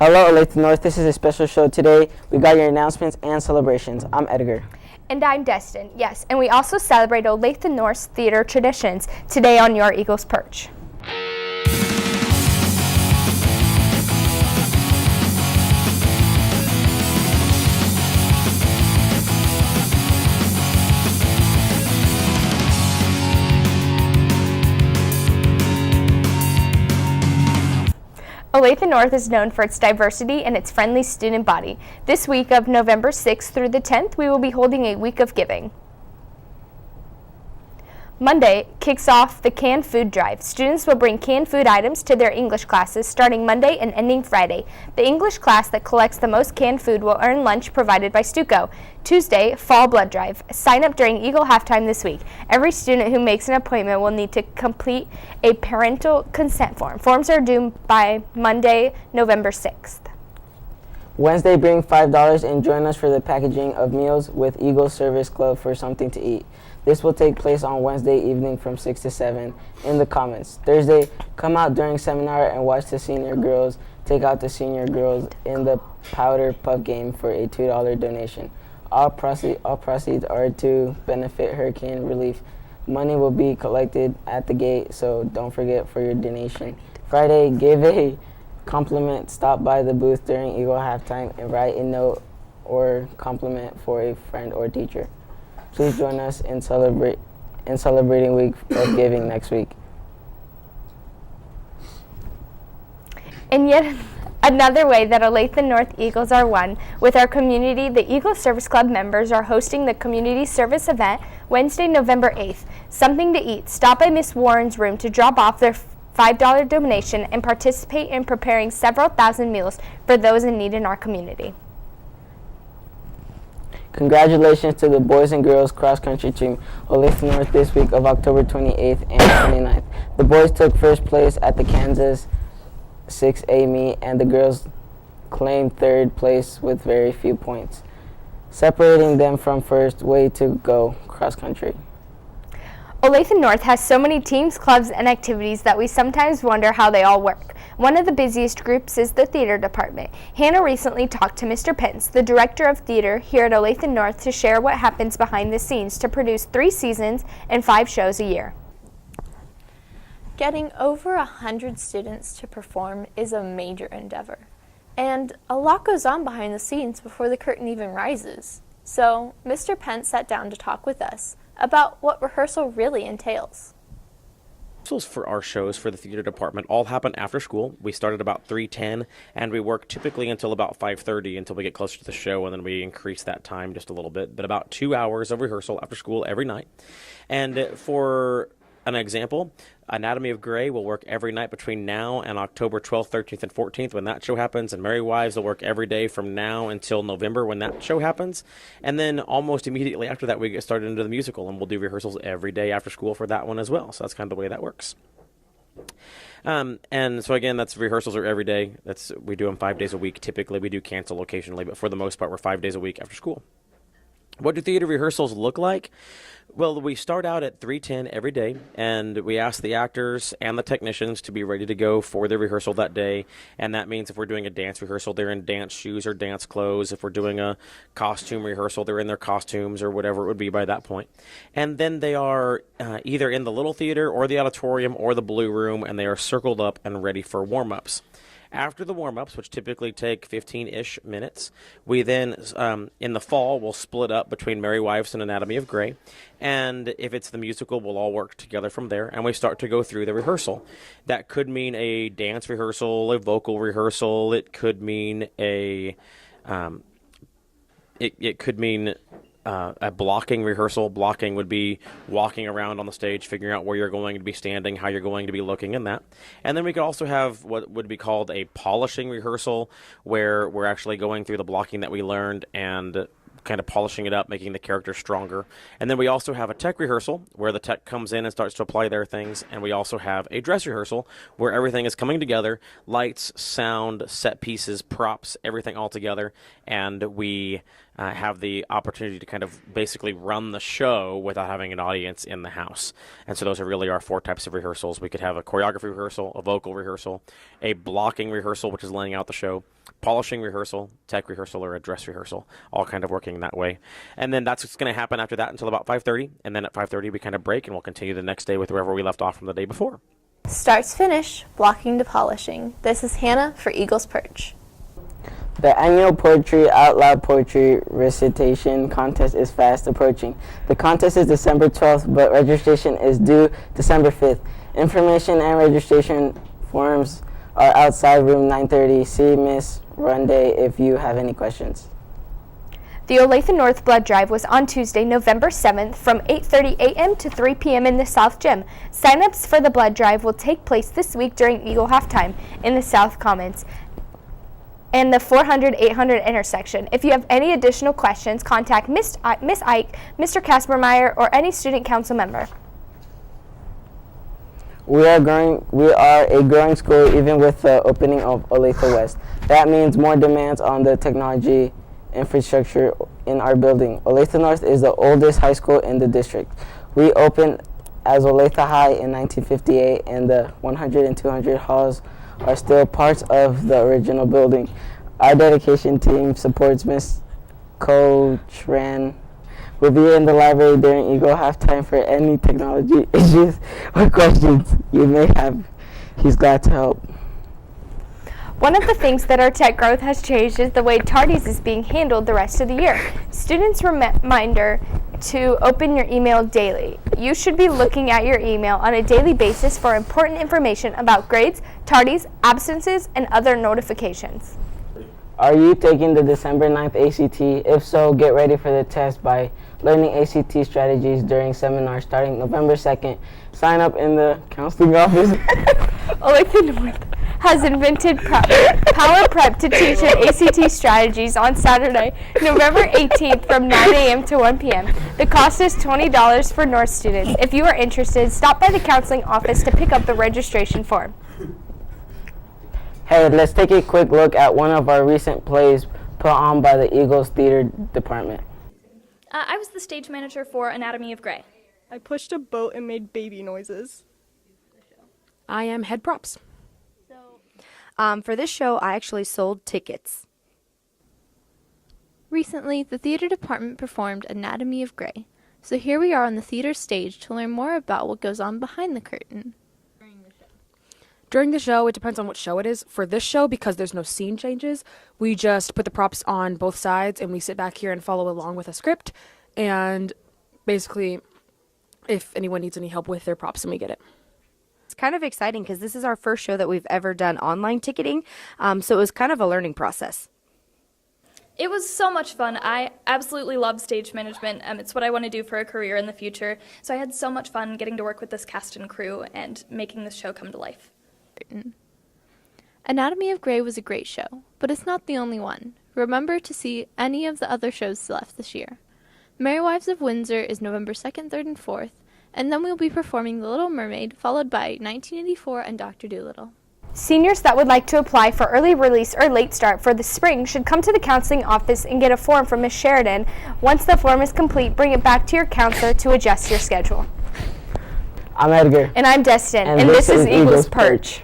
Hello, Olathe North. This is a special show today. We got your announcements and celebrations. I'm Edgar. And I'm Destin, yes. And we also celebrate Olathe North's theater traditions today on Your Eagles Perch. Olathe North is known for its diversity and its friendly student body. This week of November 6th through the 10th, we will be holding a week of giving. Monday kicks off the canned food drive. Students will bring canned food items to their English classes starting Monday and ending Friday. The English class that collects the most canned food will earn lunch provided by Stuco. Tuesday, fall blood drive. Sign up during Eagle halftime this week. Every student who makes an appointment will need to complete a parental consent form. Forms are due by Monday, November 6th. Wednesday, bring $5 and join us for the packaging of meals with Eagle Service Club for something to eat. This will take place on Wednesday evening from 6 to 7 in the Commons. Thursday, come out during seminar and watch the senior girls take out the senior girls in the powder puff game for a $2 donation. All proceeds are to benefit hurricane relief. Money will be collected at the gate, so don't forget for your donation. Friday, give a compliment. Stop by the booth during Eagle halftime and write a note or compliment for a friend or teacher. Please join us in celebrating Week of Giving next week. And yet another way that Olathe North Eagles are won with our community, the Eagle Service Club members are hosting the community service event Wednesday, November 8th. Something to eat. Stop by Miss Warren's room to drop off their $5 donation and participate in preparing several thousand meals for those in need in our community. Congratulations to the boys and girls cross-country team, Olathe North, this week of October 28th and 29th. The boys took first place at the Kansas 6A meet, and the girls claimed third place with very few points, separating them from first. Way to go, cross-country. Olathe North has so many teams, clubs, and activities that we sometimes wonder how they all work. One of the busiest groups is the theater department. Hannah recently talked to Mr. Pence, the director of theater here at Olathe North, to share what happens behind the scenes to produce 3 seasons and 5 shows a year. Getting over 100 students to perform is a major endeavor, and a lot goes on behind the scenes before the curtain even rises. So Mr. Pence sat down to talk with us about what rehearsal really entails. Rehearsals for our shows for the theater department all happen after school. We start at about 3:10, and we work typically until about 5:30 until we get closer to the show, and then we increase that time just a little bit. But about 2 hours of rehearsal after school every night. And for an example, Anatomy of Grey will work every night between now and October 12th, 13th, and 14th when that show happens. And Merry Wives will work every day from now until November when that show happens. And then almost immediately after that, we get started into the musical, and we'll do rehearsals every day after school for that one as well. So that's kind of the way that works. And so again, that's rehearsals are every day. We do them 5 days a week. Typically, we do cancel occasionally, but for the most part, we're 5 days a week after school. What do theater rehearsals look like? Well, we start out at 3:10 every day, and we ask the actors and the technicians to be ready to go for the rehearsal that day. And that means if we're doing a dance rehearsal, they're in dance shoes or dance clothes. If we're doing a costume rehearsal, they're in their costumes or whatever it would be by that point. And then they are either in the little theater or the auditorium or the blue room, and they are circled up and ready for warm-ups. After the warm-ups, which typically take 15-ish minutes, we then, in the fall, will split up between Merry Wives and Anatomy of Grey. And if it's the musical, we'll all work together from there, and we start to go through the rehearsal. That could mean a dance rehearsal, a vocal rehearsal. It could mean a blocking rehearsal. Blocking would be walking around on the stage, figuring out where you're going to be standing, how you're going to be looking, and that. And then we could also have what would be called a polishing rehearsal, where we're actually going through the blocking that we learned and kind of polishing it up, making the character stronger. And then we also have a tech rehearsal, where the tech comes in and starts to apply their things. And we also have a dress rehearsal, where everything is coming together, lights, sound, set pieces, props, everything all together. And we have the opportunity to kind of basically run the show without having an audience in the house. And so those are really our 4 types of rehearsals. We could have a choreography rehearsal, a vocal rehearsal, a blocking rehearsal, which is laying out the show, polishing rehearsal, tech rehearsal, or a dress rehearsal, all kind of working that way. And then that's what's going to happen after that until about 5:30. And then at 5:30 we kind of break, and we'll continue the next day with wherever we left off from the day before. Start to finish, blocking to polishing. This is Hannah for Eagles Perch. The annual Poetry Out Loud Poetry Recitation Contest is fast approaching. The contest is December 12th, but registration is due December 5th. Information and registration forms are outside room 930. See Miss Runday if you have any questions. The Olathe North Blood Drive was on Tuesday, November 7th from 8:30 a.m. to 3 p.m. in the South Gym. Sign-ups for the blood drive will take place this week during Eagle Halftime in the South Commons and the 400-800 intersection. If you have any additional questions, contact Miss Ike, Mr. Kaspermeyer, or any student council member. We are a growing school even with the opening of Olathe West. That means more demands on the technology infrastructure in our building. Olathe North is the oldest high school in the district. We opened as Olathe High in 1958, and the 100 and 200 halls are still parts of the original building. Our dedication team supports Miss Coach Ran. We'll be in the library during Eagle Halftime for any technology issues or questions you may have. He's glad to help. One of the things that our tech growth has changed is the way tardies is being handled the rest of the year. Students' reminder to open your email daily. You should be looking at your email on a daily basis for important information about grades, tardies, absences, and other notifications. Are you taking the December 9th ACT? If so, get ready for the test by learning ACT strategies during seminars starting November 2nd. Sign up in the counseling office. Olathe North has invented Power Prep to teach your ACT strategies on Saturday, November 18th from 9 a.m. to 1 p.m. The cost is $20 for North students. If you are interested, stop by the counseling office to pick up the registration form. Hey, let's take a quick look at one of our recent plays put on by the Eagles Theater Department. I was the stage manager for Anatomy of Grey. I pushed a boat and made baby noises. I am head props. For this show, I actually sold tickets. Recently, the theater department performed Anatomy of Grey. So here we are on the theater stage to learn more about what goes on behind the curtain. During the show, it depends on what show it is. For this show, because there's no scene changes, we just put the props on both sides and we sit back here and follow along with a script. And basically, if anyone needs any help with their props, then we get it. It's kind of exciting because this is our first show that we've ever done online ticketing, so it was kind of a learning process. It was so much fun. I absolutely love stage management. It's what I want to do for a career in the future. So I had so much fun getting to work with this cast and crew and making this show come to life. Anatomy of Grey was a great show, but it's not the only one. Remember to see any of the other shows left this year. Merry Wives of Windsor is November 2nd, 3rd, and 4th, and then we'll be performing The Little Mermaid, followed by 1984 and Dr. Dolittle. Seniors that would like to apply for early release or late start for the spring should come to the counseling office and get a form from Ms. Sheridan. Once the form is complete, bring it back to your counselor to adjust your schedule. I'm Edgar. And I'm Destin, and this is Eagles Perch.